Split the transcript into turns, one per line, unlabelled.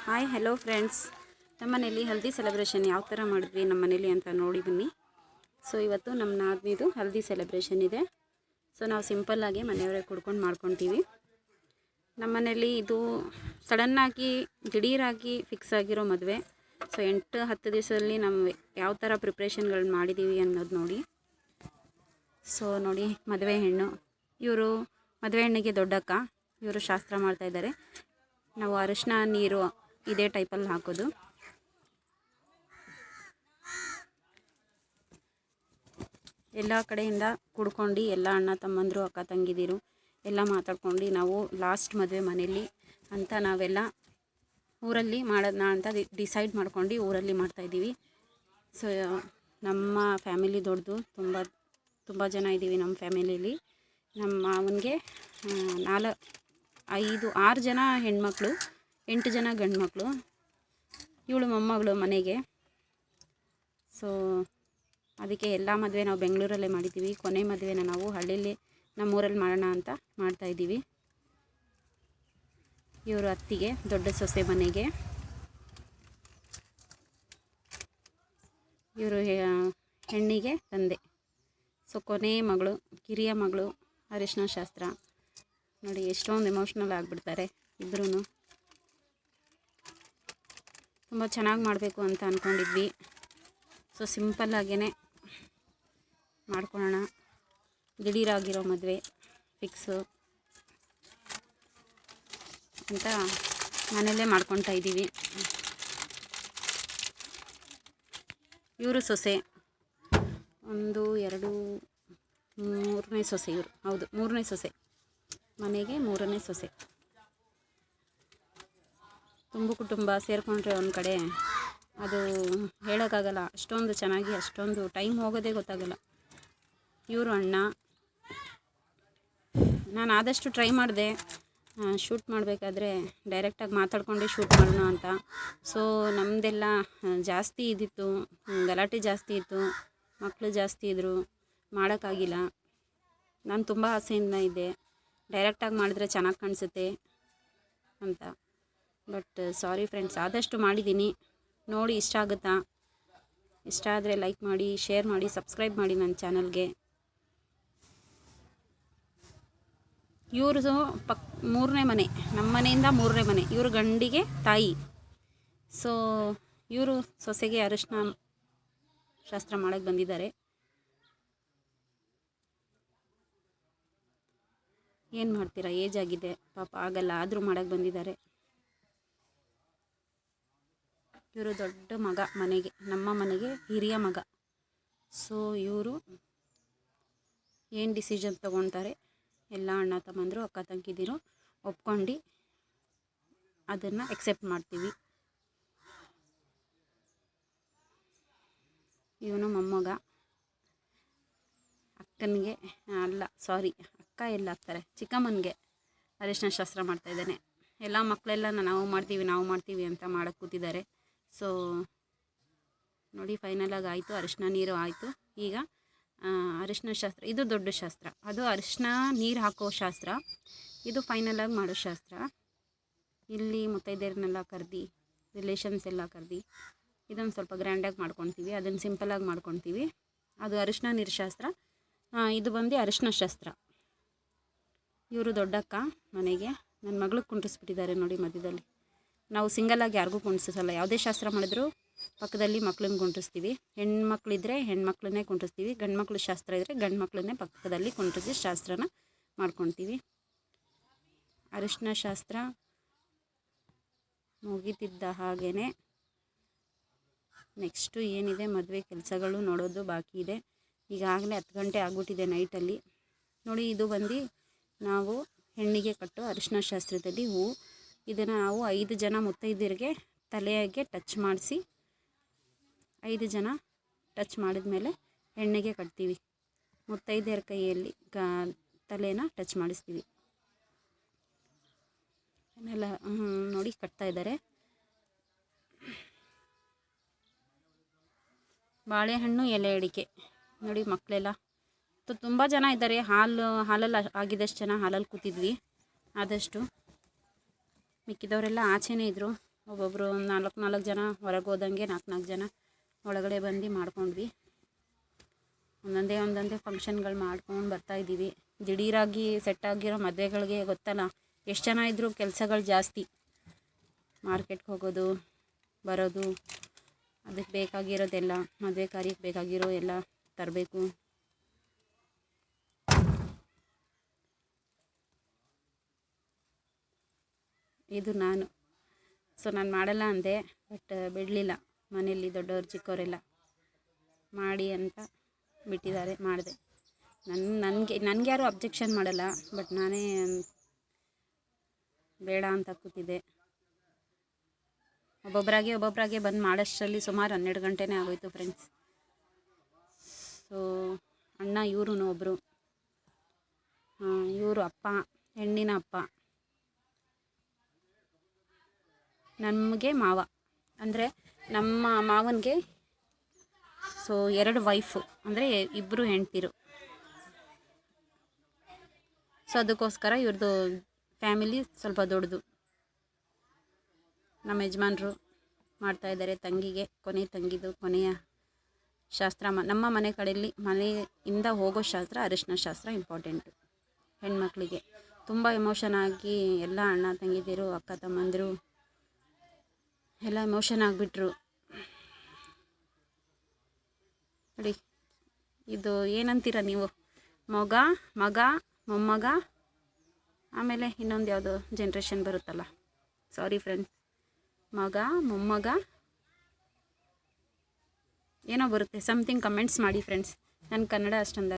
Hi hello friends, ನಮ್ಮ ಮನೇಲಿ ಹಲ್ದಿ celebration ಯಾವ ಥರ ಮಾಡಿದ್ವಿ ನಮ್ಮ ಮನೇಲಿ ಅಂತ ನೋಡಿ ಬನ್ನಿ. ಸೊ ಇವತ್ತು ನಮ್ಮ ನಾದಿನಿದು ಹಲ್ದಿ ಸೆಲೆಬ್ರೇಷನ್ ಇದೆ. ಸೊ ನಾವು ಸಿಂಪಲ್ಲಾಗಿ ಮನೆಯವರೇ ಕುಡ್ಕೊಂಡು ಮಾಡ್ಕೊತೀವಿ. ನಮ್ಮ ಮನೇಲಿ ಇದು ಸಡನ್ನಾಗಿ ದಿಢೀರಾಗಿ ಫಿಕ್ಸ್ ಆಗಿರೋ ಮದುವೆ. ಸೊ 8-10 ದಿವಸದಲ್ಲಿ ನಾವು ಯಾವ ಥರ ಪ್ರಿಪ್ರೇಷನ್ಗಳು ಮಾಡಿದ್ದೀವಿ ಅನ್ನೋದು ನೋಡಿ. ಸೊ ನೋಡಿ, ಮದುವೆ ಹೆಣ್ಣು ಇವರು, ಮದುವೆ ಹೆಣ್ಣಿಗೆ ದೊಡ್ಡಕ್ಕ, ಇವರು ಶಾಸ್ತ್ರ ಮಾಡ್ತಾಯಿದ್ದಾರೆ. ನಾವು ಅರಿಶಿನ ನೀರು ಇದೇ ಟೈಪಲ್ಲಿ ಹಾಕೋದು. ಎಲ್ಲ ಕಡೆಯಿಂದ ಕುಡ್ಕೊಂಡು ಎಲ್ಲ ಅಣ್ಣ ತಮ್ಮಂದರು ಅಕ್ಕ ತಂಗಿದಿರು ಎಲ್ಲ ಮಾತಾಡ್ಕೊಂಡು ನಾವು ಲಾಸ್ಟ್ ಮದುವೆ ಮನೆಯಲ್ಲಿ ಅಂತ ನಾವೆಲ್ಲ ಊರಲ್ಲಿ ಮಾಡೋಣ ಅಂತ ಡಿಸೈಡ್ ಮಾಡ್ಕೊಂಡು ಊರಲ್ಲಿ ಮಾಡ್ತಾಯಿದ್ದೀವಿ. ಸೊ ನಮ್ಮ ಫ್ಯಾಮಿಲಿ ದೊಡ್ಡದು, ತುಂಬ ಜನ ಇದ್ದೀವಿ ನಮ್ಮ ಫ್ಯಾಮಿಲಿಯಲ್ಲಿ. ನಮ್ಮ ಅವನಿಗೆ 6 ಜನ ಹೆಣ್ಮಕ್ಳು, 8 ಜನ ಗಂಡು ಮಕ್ಕಳು. ಇವಳು ಮೊಮ್ಮಗಳು ಮನೆಗೆ. ಸೊ ಅದಕ್ಕೆ ಎಲ್ಲ ಮದುವೆ ನಾವು ಬೆಂಗಳೂರಲ್ಲೇ ಮಾಡಿದ್ದೀವಿ. ಕೊನೆ ಮದುವೆನ ನಾವು ಹಳ್ಳಿಯಲ್ಲಿ ನಮ್ಮೂರಲ್ಲಿ ಮಾಡೋಣ ಅಂತ ಮಾಡ್ತಾಯಿದ್ದೀವಿ. ಇವರು ಅತ್ತಿಗೆ, ದೊಡ್ಡ ಸೊಸೆ ಮನೆಗೆ. ಇವರು ಹೆಣ್ಣಿಗೆ ತಂದೆ. ಸೊ ಕೊನೆ ಮಗಳು, ಕಿರಿಯ ಮಗಳು, ಅರಿಶಿನ ಶಾಸ್ತ್ರ ನೋಡಿ ಎಷ್ಟೊಂದು ಎಮೋಷ್ನಲ್ ಆಗಿಬಿಡ್ತಾರೆ ಇಬ್ಬರೂ. ತುಂಬ ಚೆನ್ನಾಗಿ ಮಾಡಬೇಕು ಅಂತ ಅಂದ್ಕೊಂಡಿದ್ವಿ. ಸೊ ಸಿಂಪಲ್ಲಾಗೇ ಮಾಡ್ಕೊಳ್ಳೋಣ, ದಿಢೀರಾಗಿರೋ ಮದುವೆ ಫಿಕ್ಸು ಅಂತ ಮನೆಯಲ್ಲೇ ಮಾಡ್ಕೊತಾ ಇದ್ದೀವಿ. ಇವರು ಸೊಸೆ 1 2 3ನೇ ಸೊಸೆ ಇವರು. ಹೌದು, 3ನೇ ಸೊಸೆ ಮನೆಗೆ, 3ನೇ ಸೊಸೆ. ತುಂಬ ಕುಟುಂಬ ಸೇರಿಕೊಂಡ್ರೆ ಒಂದು ಕಡೆ ಅದು ಹೇಳೋಕ್ಕಾಗಲ್ಲ. ಅಷ್ಟೊಂದು ಚೆನ್ನಾಗಿ, ಅಷ್ಟೊಂದು ಟೈಮ್ ಹೋಗೋದೇ ಗೊತ್ತಾಗಲ್ಲ. ಇವರು ಅಣ್ಣ. ನಾನು ಆದಷ್ಟು ಟ್ರೈ ಮಾಡಿದೆ ಶೂಟ್ ಮಾಡಬೇಕಾದ್ರೆ ಡೈರೆಕ್ಟಾಗಿ ಮಾತಾಡ್ಕೊಂಡೆ ಶೂಟ್ ಮಾಡೋಣ ಅಂತ. ಸೊ ನಮ್ಮದೆಲ್ಲ ಜಾಸ್ತಿ ಇದ್ದಿತ್ತು, ಗಲಾಟೆ ಜಾಸ್ತಿ ಇತ್ತು, ಮಕ್ಕಳು ಜಾಸ್ತಿ ಇದ್ದರು, ಮಾಡೋಕ್ಕಾಗಿಲ್ಲ. ನಾನು ತುಂಬ ಆಸೆಯಿಂದ ಇದ್ದೆ ಡೈರೆಕ್ಟಾಗಿ ಮಾಡಿದ್ರೆ ಚೆನ್ನಾಗಿ ಕಾಣಿಸುತ್ತೆ ಅಂತ. ಬಟ್ ಸಾರಿ ಫ್ರೆಂಡ್ಸ್, ಆದಷ್ಟು ಮಾಡಿದ್ದೀನಿ. ನೋಡಿ ಇಷ್ಟ ಆಗುತ್ತಾ? ಇಷ್ಟ ಆದರೆ ಲೈಕ್ ಮಾಡಿ, ಶೇರ್ ಮಾಡಿ, ಸಬ್ಸ್ಕ್ರೈಬ್ ಮಾಡಿ ನನ್ನ ಚಾನಲ್ಗೆ. ಇವ್ರದ್ದು 3ನೇ ಮನೆ, ನಮ್ಮ ಮನೆಯಿಂದ 3ನೇ ಮನೆ. ಇವರು ಗಂಡಿಗೆ ತಾಯಿ. ಸೊ ಇವರು ಸೊಸೆಗೆ ಅರಿಶಿನ ಶಾಸ್ತ್ರ ಮಾಡೋಕ್ಕೆ ಬಂದಿದ್ದಾರೆ. ಏನು ಮಾಡ್ತೀರಾ, ಏಜ್ ಆಗಿದೆ ಪಾಪ, ಆಗಲ್ಲ, ಆದರೂ ಮಾಡೋಕ್ಕೆ ಬಂದಿದ್ದಾರೆ. ಇವರು ದೊಡ್ಡ ಮಗ ಮನೆಗೆ, ನಮ್ಮ ಮನೆಗೆ ಹಿರಿಯ ಮಗ. ಸೊ ಇವರು ಏನು ಡಿಸಿಷನ್ ತೊಗೊಳ್ತಾರೆ ಎಲ್ಲ ಅಣ್ಣ ತಮ್ಮಂದರು ಅಕ್ಕ ತಂಗಿದಿರು ಒಪ್ಕೊಂಡು ಅದನ್ನು ಎಕ್ಸೆಪ್ಟ್ ಮಾಡ್ತೀವಿ. ಇವನು ಮೊಮ್ಮಗ. ಅಕ್ಕನಿಗೆ ಅಲ್ಲ, ಸಾರಿ, ಅಕ್ಕ ಎಲ್ಲ ಆಗ್ತಾರೆ, ಚಿಕ್ಕಮ್ಮನಿಗೆ ಅರಿಶಿನ ಶಾಸ್ತ್ರ ಮಾಡ್ತಾಯಿದ್ದಾನೆ. ಎಲ್ಲ ಮಕ್ಕಳೆಲ್ಲ ನಾವು ಮಾಡ್ತೀವಿ ಅಂತ ಮಾಡೋಕ್ಕೆ ಕೂತಿದ್ದಾರೆ. ಸೊ ನೋಡಿ, ಫೈನಲಾಗಿ ಆಯಿತು, ಅರಿಶಿನ ನೀರು ಆಯಿತು. ಈಗ ಅರಿಶಿನ ಶಾಸ್ತ್ರ, ಇದು ದೊಡ್ಡ ಶಾಸ್ತ್ರ. ಅದು ಅರಿಶಿನ ನೀರು ಹಾಕೋ ಶಾಸ್ತ್ರ, ಇದು ಫೈನಲಾಗಿ ಮಾಡೋ ಶಾಸ್ತ್ರ. ಇಲ್ಲಿ ಮುತ್ತೈದೆಯರನ್ನೆಲ್ಲ ಕರೆದು, ರಿಲೇಷನ್ಸ್ ಎಲ್ಲ ಕರೆದು ಇದೊಂದು ಸ್ವಲ್ಪ ಗ್ರ್ಯಾಂಡಾಗಿ ಮಾಡ್ಕೊತೀವಿ. ಅದನ್ನು ಸಿಂಪಲಾಗಿ ಮಾಡ್ಕೊತೀವಿ. ಅದು ಅರಿಶಿನ ನೀರು ಶಾಸ್ತ್ರ. ಇದು ಬಂದು ಅರಿಶಿನ ಶಾಸ್ತ್ರ. ಇವರು ದೊಡ್ಡಕ್ಕ ಮನೆಗೆ. ನನ್ನ ಮಗಳಿಗೆ ಕುಂಟಿಸ್ಬಿಟ್ಟಿದ್ದಾರೆ ನೋಡಿ ಮಧ್ಯದಲ್ಲಿ. ನಾವು ಸಿಂಗಲಾಗಿ ಯಾರಿಗೂ ಕುಂಟಿಸಲ್ಲ. ಯಾವುದೇ ಶಾಸ್ತ್ರ ಮಾಡಿದ್ರು ಪಕ್ಕದಲ್ಲಿ ಮಕ್ಕಳನ್ನ ಕುಂಟಿಸ್ತೀವಿ. ಹೆಣ್ಮಕ್ಳಿದ್ರೆ ಹೆಣ್ಮಕ್ಳನ್ನೇ ಕುಂಟಿಸ್ತೀವಿ, ಗಂಡು ಮಕ್ಳು ಶಾಸ್ತ್ರ ಇದ್ದರೆ ಗಂಡು ಮಕ್ಕಳನ್ನೇ ಪಕ್ಕದಲ್ಲಿ ಕುಂಟಿಸಿ ಶಾಸ್ತ್ರನ ಮಾಡ್ಕೊತೀವಿ. ಅರಿಶಿನ ಶಾಸ್ತ್ರ ಮುಗಿತಿದ್ದ ಹಾಗೇ ನೆಕ್ಸ್ಟು ಏನಿದೆ ಮದುವೆ ಕೆಲಸಗಳು ನೋಡೋದು ಬಾಕಿ ಇದೆ. ಈಗಾಗಲೇ 10 ಗಂಟೆ ಆಗಿಬಿಟ್ಟಿದೆ ನೈಟಲ್ಲಿ. ನೋಡಿ, ಇದು ಬಂದು ನಾವು ಹೆಣ್ಣಿಗೆ ಕಟ್ಟೋ ಅರಿಶಿನ ಶಾಸ್ತ್ರದಲ್ಲಿ ಹೂವು. ಇದನ್ನು ನಾವು 5 ಜನ ಮುತ್ತೈದೆಯರಿಗೆ ತಲೆಗೆ ಟಚ್ ಮಾಡಿಸಿ, 5 ಜನ ಟಚ್ ಮಾಡಿದ ಮೇಲೆ ಹೆಣ್ಣಿಗೆ ಕಟ್ತೀವಿ. ಮುತ್ತೈದೆಯರ ಕೈಯಲ್ಲಿ ತಲೆನ ಟಚ್ ಮಾಡಿಸ್ತೀವಿ. ಎಲ್ಲ ನೋಡಿ ಕಟ್ತಾಯಿದ್ದಾರೆ. ಬಾಳೆಹಣ್ಣು, ಎಲೆ ಅಡಿಕೆ ನೋಡಿ, ಮಕ್ಕಳೆಲ್ಲ ತುಂಬ ಜನ ಇದ್ದಾರೆ. ಹಾಲಲ್ಲಿ ಆಗಿದಷ್ಟು ಜನ ಹಾಲಲ್ಲಿ ಕೂತಿದ್ವಿ. ಆದಷ್ಟು ಮಿಕ್ಕಿದವರೆಲ್ಲ ಆಚೆನೇ ಇದ್ದರು. ಒಬ್ಬೊಬ್ಬರು ಒಂದು ನಾಲ್ಕು ಜನ ಹೊರಗೆ ಹೋದಂಗೆ 4 ಜನ ಒಳಗಡೆ ಬಂದು ಮಾಡ್ಕೊಂಡ್ವಿ. ಒಂದೊಂದೇ ಫಂಕ್ಷನ್ಗಳು ಮಾಡ್ಕೊಂಡು ಬರ್ತಾಯಿದ್ದೀವಿ. ದಿಢೀರಾಗಿ ಸೆಟ್ ಆಗಿರೋ ಮದುವೆಗಳಿಗೆ ಗೊತ್ತಲ್ಲ, ಎಷ್ಟು ಜನ ಇದ್ದರೂ ಕೆಲಸಗಳು ಜಾಸ್ತಿ. ಮಾರ್ಕೆಟ್ಗೆ ಹೋಗೋದು ಬರೋದು, ಅದಕ್ಕೆ ಬೇಕಾಗಿರೋದೆಲ್ಲ, ಮದುವೆ ಕಾರ್ಯಕ್ಕೆ ಬೇಕಾಗಿರೋ ಎಲ್ಲ ತರಬೇಕು. ಇದು ನಾನು ಮಾಡಲ್ಲ ಅಂದೆ, ಬಟ್ ಬಿಡಲಿಲ್ಲ. ಮನೆಯಲ್ಲಿ ದೊಡ್ಡವರು ಚಿಕ್ಕವರೆಲ್ಲ ಮಾಡಿ ಅಂತ ಬಿಟ್ಟಿದ್ದಾರೆ, ಮಾಡಿದೆ. ನನಗೆ ಯಾರೂ ಅಬ್ಜೆಕ್ಷನ್ ಮಾಡಲ್ಲ, ಬಟ್ ನಾನೇ ಬೇಡ ಅಂತ ಕೂತಿದ್ದೆ. ಒಬ್ಬೊಬ್ಬರಾಗೆ ಬಂದು ಮಾಡೋಷ್ಟರಲ್ಲಿ ಸುಮಾರು 12 ಗಂಟೆನೇ ಆಗೋಯ್ತು ಫ್ರೆಂಡ್ಸ್. ಸೊ ಅಣ್ಣ ಇವರು ಒಬ್ಬರು, ಇವರು ಅಪ್ಪ, ಹೆಣ್ಣಿನ ಅಪ್ಪ, ನಮಗೆ ಮಾವ, ಅಂದರೆ ನಮ್ಮ ಮಾವನಿಗೆ 2 ವೈಫು, ಅಂದರೆ 2 ಹೆಂಡ್ತಿರು. ಸೊ ಅದಕ್ಕೋಸ್ಕರ ಇವ್ರದ್ದು ಫ್ಯಾಮಿಲಿ ಸ್ವಲ್ಪ ದೊಡ್ಡದು. ನಮ್ಮ ಯಜಮಾನರು ಮಾಡ್ತಾಯಿದ್ದಾರೆ ತಂಗಿಗೆ, ಕೊನೆಯ ಶಾಸ್ತ್ರ. ನಮ್ಮ ಮನೆ ಕಡೆಯಲ್ಲಿ ಮನೆಯಿಂದ ಹೋಗೋ ಶಾಸ್ತ್ರ ಅರಿಶಿನ ಶಾಸ್ತ್ರ ಇಂಪಾರ್ಟೆಂಟು ಹೆಣ್ಮಕ್ಳಿಗೆ. ತುಂಬ ಎಮೋಷನ್ ಆಗಿ ಎಲ್ಲ ಅಣ್ಣ ತಂಗಿದಿರು, ಅಕ್ಕ ತಮ್ಮಂದಿರು ಎಲ್ಲ ಎಮೋಷನ್ ಆಗಿಬಿಟ್ರು. ನೋಡಿ, ಇದು ಏನಂತೀರ ನೀವು, ಮಗ ಮೊಮ್ಮಗ, ಆಮೇಲೆ ಇನ್ನೊಂದು ಯಾವುದೋ ಜನ್ರೇಷನ್ ಬರುತ್ತಲ್ಲ, ಸಾರಿ ಫ್ರೆಂಡ್ಸ್, ಮಗ ಮೊಮ್ಮಗ ಏನೋ ಬರುತ್ತೆ, ಸಮಥಿಂಗ್. ಕಮೆಂಟ್ಸ್ ಮಾಡಿ ಫ್ರೆಂಡ್ಸ್, ನನ್ನ ಕನ್ನಡ ಅಷ್ಟೊಂದು